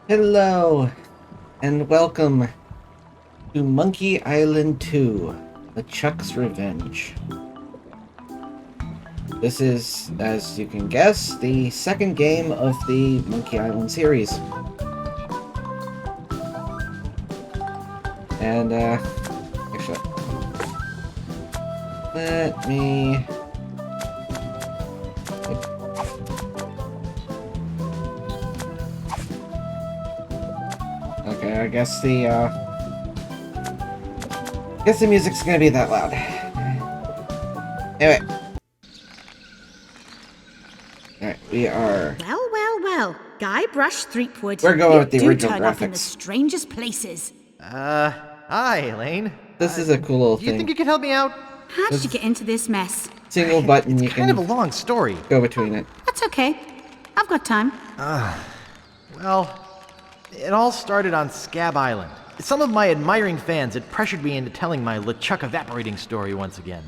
Hello, and welcome to Monkey Island 2, LeChuck's Revenge. This is, as you can guess, the second game of the Monkey Island series. And, actually, let me... Okay, I guess the music's gonna be that loud. Anyway. Alright, we are... Well. Guybrush Threepwood. We're going with the original turn up in the graphics. strangest places. Hi, Elaine. This is a cool little Do you thing. think you could help me out? How did you get into this mess? Single button, you Kind can of a long story. go between it. That's okay. I've got time. Well, it all started on Scab Island. Some of my admiring fans had pressured me into telling my LeChuck evaporating story once again.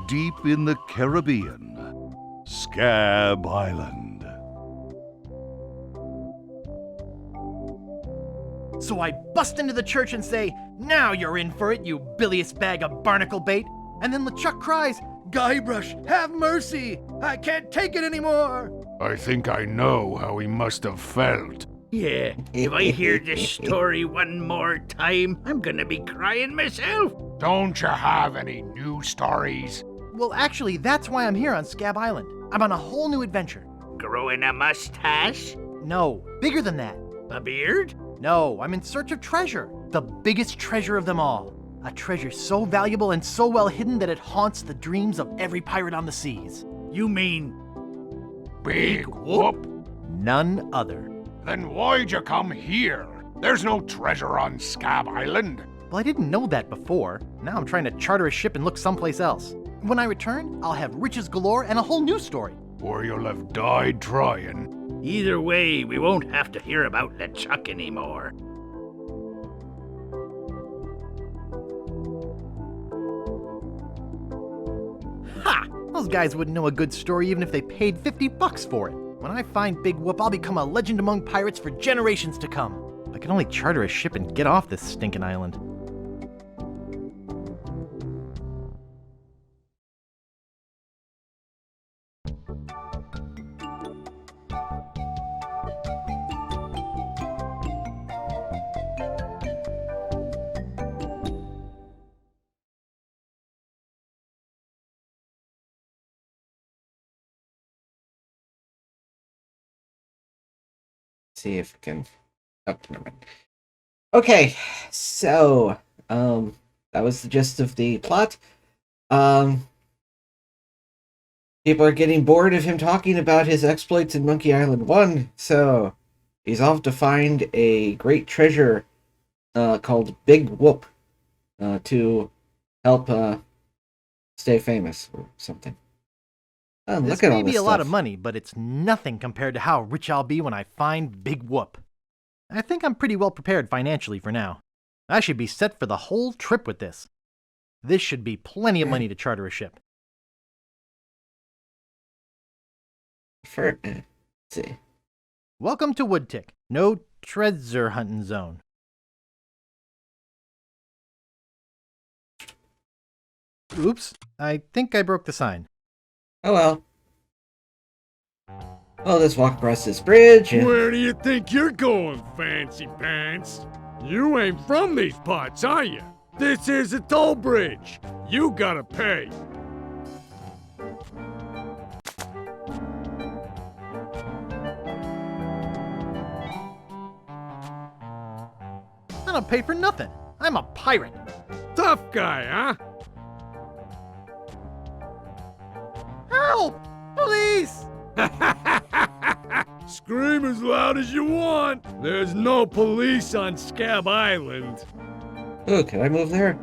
Deep in the Caribbean, Scab Island. So I bust into the church and say, "Now you're in for it, you bilious bag of barnacle bait." And then LeChuck cries, "Guybrush, have mercy! I can't take it anymore!" I think I know how he must have felt. Yeah, if I hear this story one more time, I'm gonna be crying myself. Don't you have any new stories? Well, actually, that's why I'm here on Scab Island. I'm on a whole new adventure. Growing a mustache? No, bigger than that. A beard? No, I'm in search of treasure. The biggest treasure of them all. A treasure so valuable and so well hidden that it haunts the dreams of every pirate on the seas. You mean Big whoop? None other. Then why'd you come here? There's no treasure on Scab Island. Well, I didn't know that before. Now I'm trying to charter a ship and look someplace else. When I return, I'll have riches galore and a whole new story. Or you'll have died trying. either way, we won't have to hear about LeChuck anymore. Ha! Those guys wouldn't know a good story even if they paid $50 for it. When I find Big Whoop, I'll become a legend among pirates for generations to come. If I can only charter a ship and get off this stinking island. See if we can. Oh, never mind. Okay, so that was the gist of the plot. People are getting bored of him talking about his exploits in Monkey Island 1, so he's off to find a great treasure called Big Whoop to help stay famous or something. This Look at all may be this a lot stuff. of money, but it's nothing compared to how rich I'll be when I find Big Whoop. I think I'm pretty well prepared financially for now. I should be set for the whole trip with this. This should be plenty of money to charter a ship. Let's see. Welcome to Woodtick. No treasure hunting zone. Oops, I think I broke the sign. Oh well. Well, let's walk across this bridge. And... Where do you think you're going, fancy pants? You ain't from these parts, are you? This is a toll bridge. You gotta pay. I don't pay for nothing. I'm a pirate. Tough guy, huh? Help! Police! Scream as loud as you want. There's no police on Scab Island. Oh, can I move there?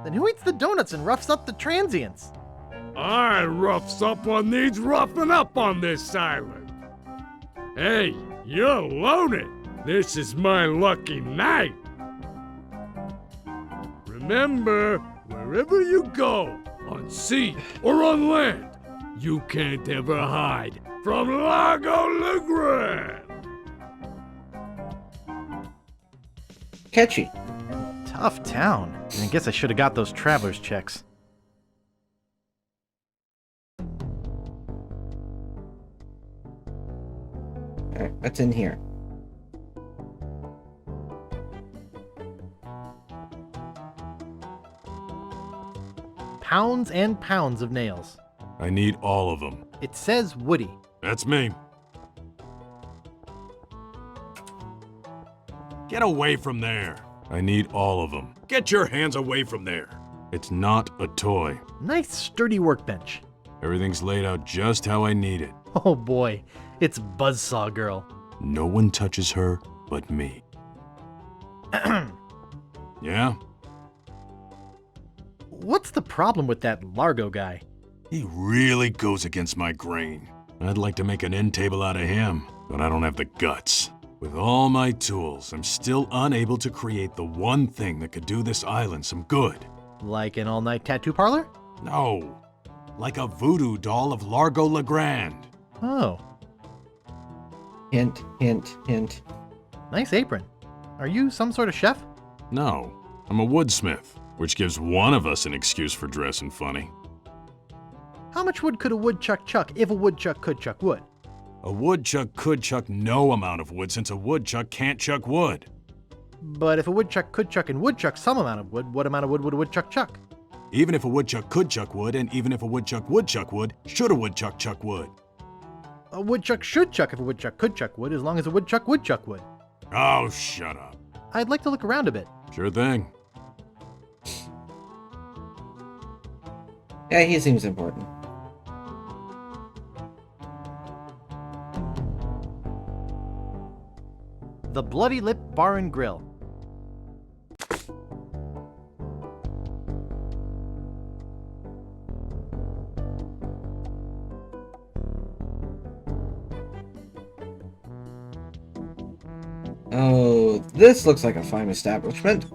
Then who eats the donuts and roughs up the transients? I roughs up what needs roughing up on this island. Hey, you're loaded. This is my lucky night. Remember, wherever you go, on sea or on land, you can't ever hide from Largo Legrand. Catchy. Tough town. I guess I should have got those traveler's checks. Alright, what's in here? Pounds and pounds of nails. I need all of them. It says Woody. That's me. Get away from there. I need all of them. Get your hands away from there. It's not a toy. Nice sturdy workbench. Everything's laid out just how I need it. Oh boy, it's Buzzsaw Girl. No one touches her but me. Yeah? What's the problem with that Largo guy? He really goes against my grain. I'd like to make an end table out of him, but I don't have the guts. With all my tools, I'm still unable to create the one thing that could do this island some good. Like an all-night tattoo parlor? No. Like a voodoo doll of Largo Legrand. Oh, Hint, hint, hint. nice apron. Are you some sort of chef? No, I'm a woodsmith, which gives one of us an excuse for dressing funny. How much wood could a woodchuck chuck if a woodchuck could chuck wood? A woodchuck could chuck no amount of wood since a woodchuck can't chuck wood. But if a woodchuck could chuck and would chuck some amount of wood, what amount of wood would a woodchuck chuck? Even if a woodchuck could chuck wood, and even if a woodchuck would chuck wood, should a woodchuck chuck wood? A woodchuck should chuck if a woodchuck could chuck wood, as long as a woodchuck would chuck wood. Oh, shut up. I'd like to look around a bit. Sure thing. Yeah, he seems important. The Bloody Lip Bar and Grill. Oh, this looks like a fine establishment.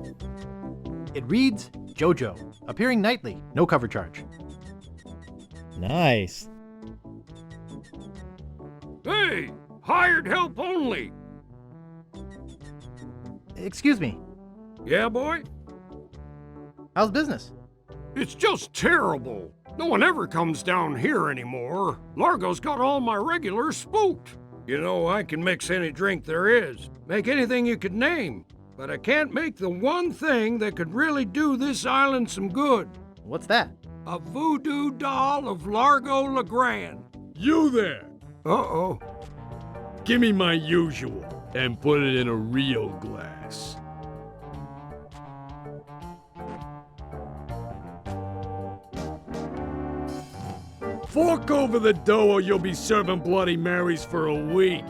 It reads JoJo, appearing nightly, no cover charge. Nice. Hey, hired help only. Excuse me, Yeah, boy? how's business? It's just terrible. No one ever comes down here anymore. Largo's got all my regulars spooked. You know, I can mix any drink there is, make anything you could name, but I can't make the one thing that could really do this island some good. What's that? A voodoo doll of Largo Legrand. You there? Uh-oh. Give me my usual and put it in a real glass. Fork over the dough or you'll be serving Bloody Marys for a week.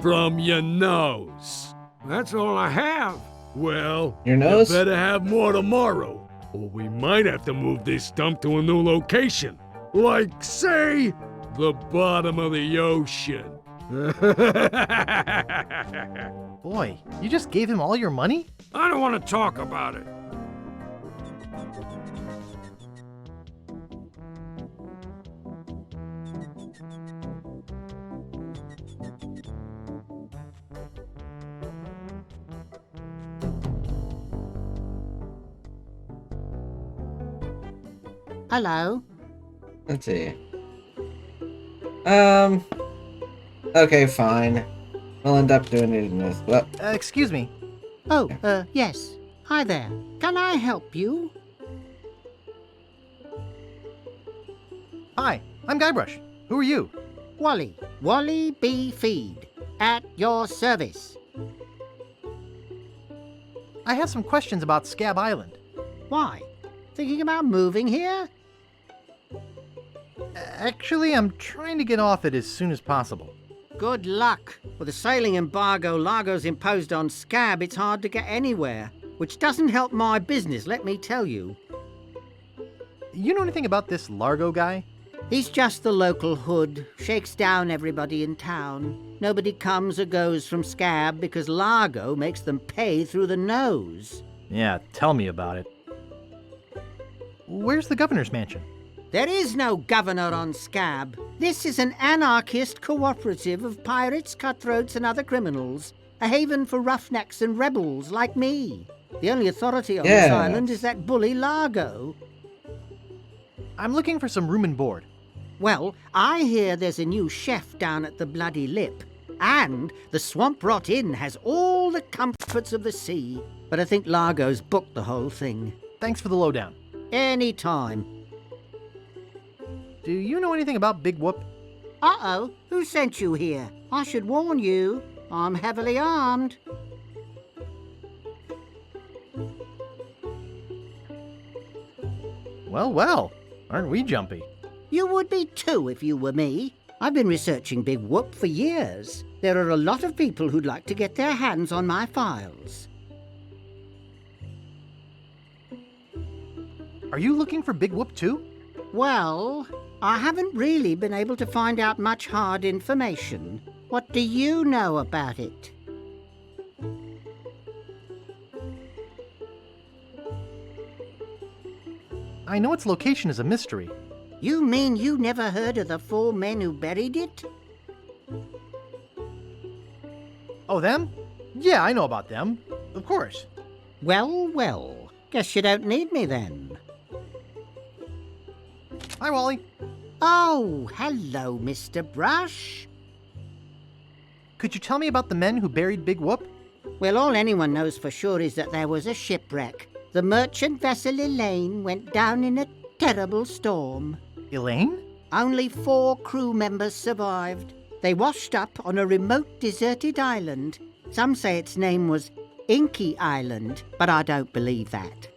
From your nose. That's all I have. Well, Your nose? you better have more tomorrow, or we might have to move this dump to a new location. Like, say, the bottom of the ocean. Boy, you just gave him all your money? I don't want to talk about it. Hello. Let's see. Okay, fine. We'll end up doing it in this. Well, Excuse me. Oh, yes. Hi there. Can I help you? Hi, I'm Guybrush. Who are you? Wally. Wally B. Feed. At your service. I have some questions about Scab Island. Why? Thinking about moving here? Actually, I'm trying to get off it as soon as possible. Good luck. With the sailing embargo Largo's imposed on Scab, it's hard to get anywhere. Which doesn't help my business, let me tell you. You know anything about this Largo guy? He's just the local hood, shakes down everybody in town. Nobody comes or goes from Scab because Largo makes them pay through the nose. Yeah, tell me about it. Where's the governor's mansion? There is no governor on Scab. This is an anarchist cooperative of pirates, cutthroats, and other criminals. A haven for roughnecks and rebels like me. The only authority on this island is that bully Largo. I'm looking for some room and board. Well, I hear there's a new chef down at the Bloody Lip. And the Swamp Rot Inn has all the comforts of the sea. But I think Largo's booked the whole thing. Thanks for the lowdown. Any time. Do you know anything about Big Whoop? Uh-oh, who sent you here? I should warn you, I'm heavily armed. Well, well, aren't we jumpy? You would be too if you were me. I've been researching Big Whoop for years. There are a lot of people who'd like to get their hands on my files. Are you looking for Big Whoop too? Well, I haven't really been able to find out much hard information. What do you know about it? I know its location is a mystery. You mean you never heard of the 4 men who buried it? Oh, them? Yeah, I know about them. Of course. Well, well. Guess you don't need me then. Hi, Wally. Oh, hello, Mr. Brush. Could you tell me about the men who buried Big Whoop? Well, all anyone knows for sure is that there was a shipwreck. The merchant vessel Elaine went down in a terrible storm. Elaine? Only 4 crew members survived. They washed up on a remote, deserted island. Some say its name was Inky Island, but I don't believe that.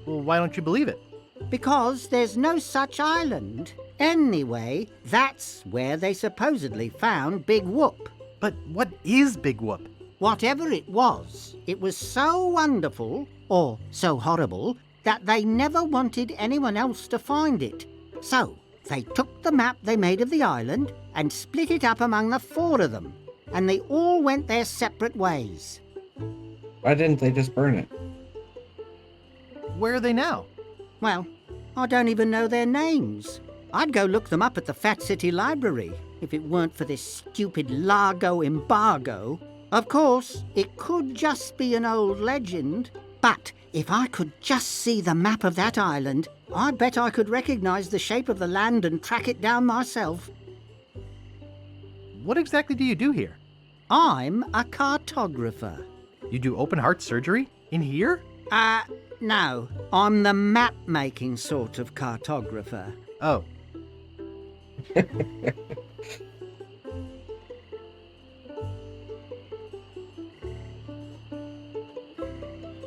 Well, why don't you believe it? Because there's no such island. Anyway, that's where they supposedly found Big Whoop. But what is Big Whoop? Whatever it was so wonderful, or so horrible, that they never wanted anyone else to find it. So, they took the map they made of the island and split it up among the 4 of them, and they all went their separate ways. Why didn't they just burn it? Where are they now? Well, I don't even know their names. I'd go look them up at the Fat City Library if it weren't for this stupid Largo embargo. Of course, it could just be an old legend, but if I could just see the map of that island, I bet I could recognize the shape of the land and track it down myself. What exactly do you do here? I'm a cartographer. You do open heart surgery? In here? No. I'm the map-making sort of cartographer. Oh.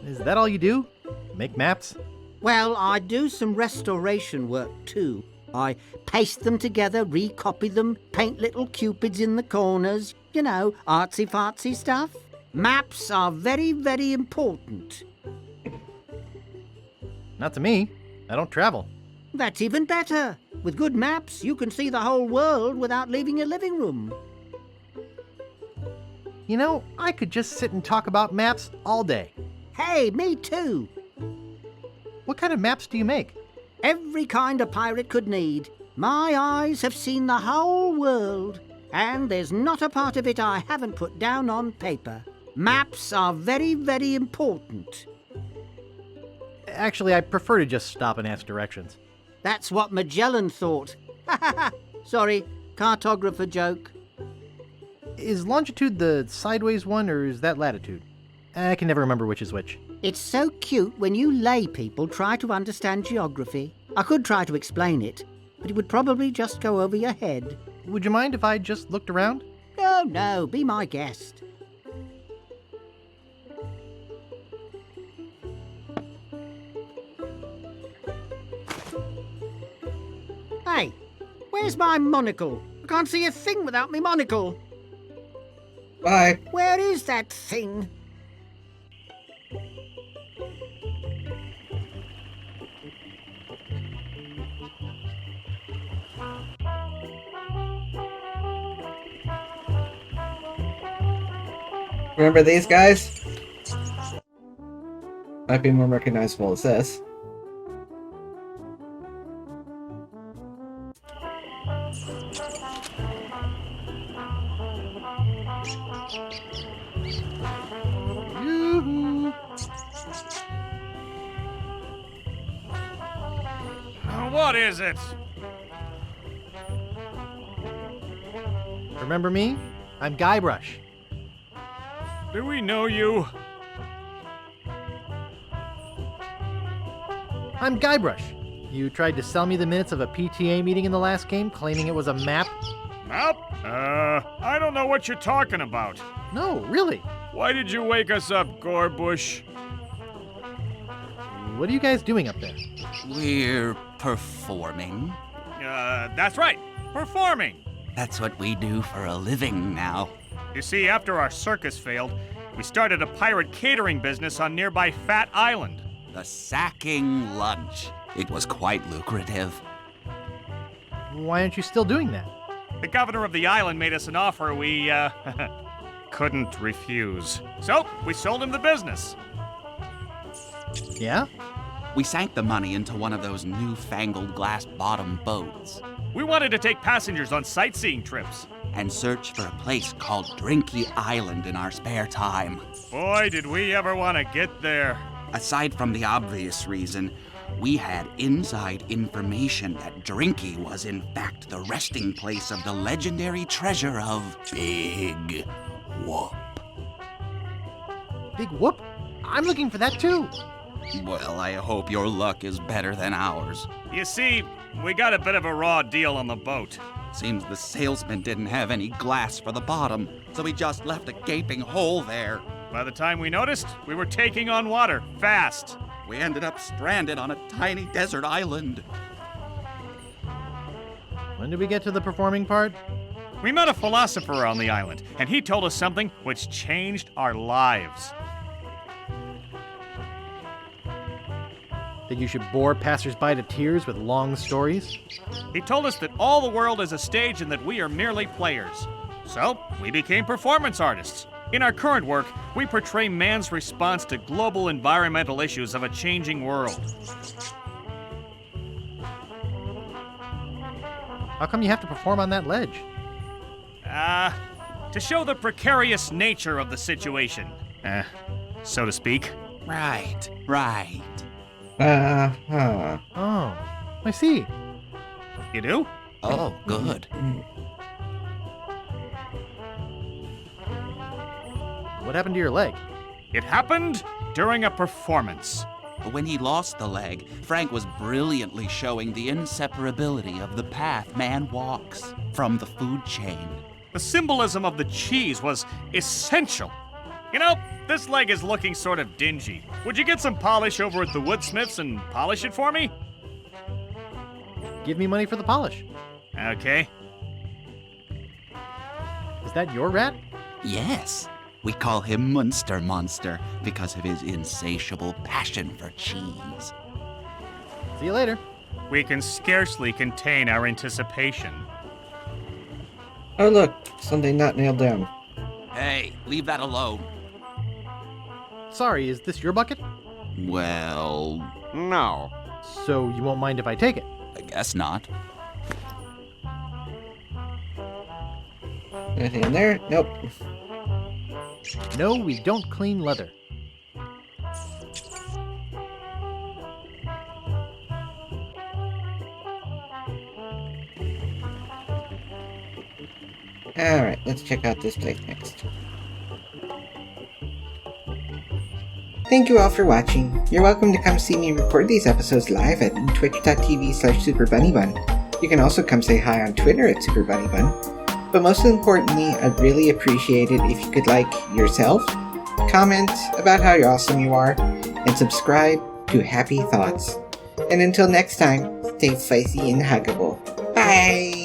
Is that all you do? Make maps? Well, I do some restoration work too. I paste them together, recopy them, paint little cupids in the corners, you know, artsy-fartsy stuff. Maps are very, very important. Not to me. I don't travel. That's even better. With good maps, you can see the whole world without leaving your living room. You know, I could just sit and talk about maps all day. Hey, me too. What kind of maps do you make? Every kind a pirate could need. My eyes have seen the whole world, and there's not a part of it I haven't put down on paper. Maps are very, very important. Actually, I prefer to just stop and ask directions. That's what Magellan thought. Sorry, cartographer joke. Is longitude the sideways one, or is that latitude? I can never remember which is which. It's so cute when you lay people try to understand geography. I could try to explain it, but it would probably just go over your head. Would you mind if I just looked around? No, no, be my guest. Hey, where's my monocle? I can't see a thing without my monocle. Bye. Where is that thing? Remember these guys? Might be more recognizable as this. Yoo-hoo. What is it? Remember me? I'm Guybrush. Do we know you? I'm Guybrush. You tried to sell me the minutes of a PTA meeting in the last game, claiming it was a map? Map? I don't know what you're talking about. No, really. Why did you wake us up, Gorbush? What are you guys doing up there? We're performing. That's right. Performing. That's what we do for a living now. You see, after our circus failed, we started a pirate catering business on nearby Fat Island. The Sacking Lunch. It was quite lucrative. Why aren't you still doing that? The governor of the island made us an offer we, couldn't refuse. So, we sold him the business. Yeah? We sank the money into one of those newfangled glass-bottom boats We wanted to take passengers on sightseeing trips. and search for a place called Drinky Island in our spare time. Boy, did we ever want to get there. Aside from the obvious reason, we had inside information that Drinky was in fact the resting place of the legendary treasure of Big Whoop. Big whoop? I'm looking for that too. Well, I hope your luck is better than ours. You see, we got a bit of a raw deal on the boat. Seems the salesman didn't have any glass for the bottom, so he just left a gaping hole there. By the time we noticed, we were taking on water, fast. We ended up stranded on a tiny desert island. When did we get to the performing part? We met a philosopher on the island, and he told us something which changed our lives. That you should bore passersby to tears with long stories? He told us that all the world is a stage and that we are merely players. So, we became performance artists. In our current work, we portray man's response to global environmental issues of a changing world. How come you have to perform on that ledge? To show the precarious nature of the situation. So to speak. Right. Oh, I see. You do? Oh, good. What happened to your leg? It happened during a performance. When he lost the leg, Frank was brilliantly showing the inseparability of the path man walks from the food chain. The symbolism of the cheese was essential. You know, this leg is looking sort of dingy. Would you get some polish over at the Woodsmiths and polish it for me? Give me money for the polish. Okay. Is that your rat? Yes, we call him Munster Monster because of his insatiable passion for cheese. See you later. We can scarcely contain our anticipation. Oh look, something not nailed down. Hey, leave that alone. Sorry, is this your bucket? Well, no. So you won't mind if I take it? I guess not. Anything in there? Nope. No, we don't clean leather. Alright, let's check out this place next. Thank you all for watching. You're welcome to come see me record these episodes live at twitch.tv/SuperBunnyBun. You can also come say hi on Twitter at SuperBunnyBun. But most importantly, I'd really appreciate it if you could like yourself, comment about how awesome you are, and subscribe to Happy Thoughts. And until next time, stay spicy and huggable. Bye!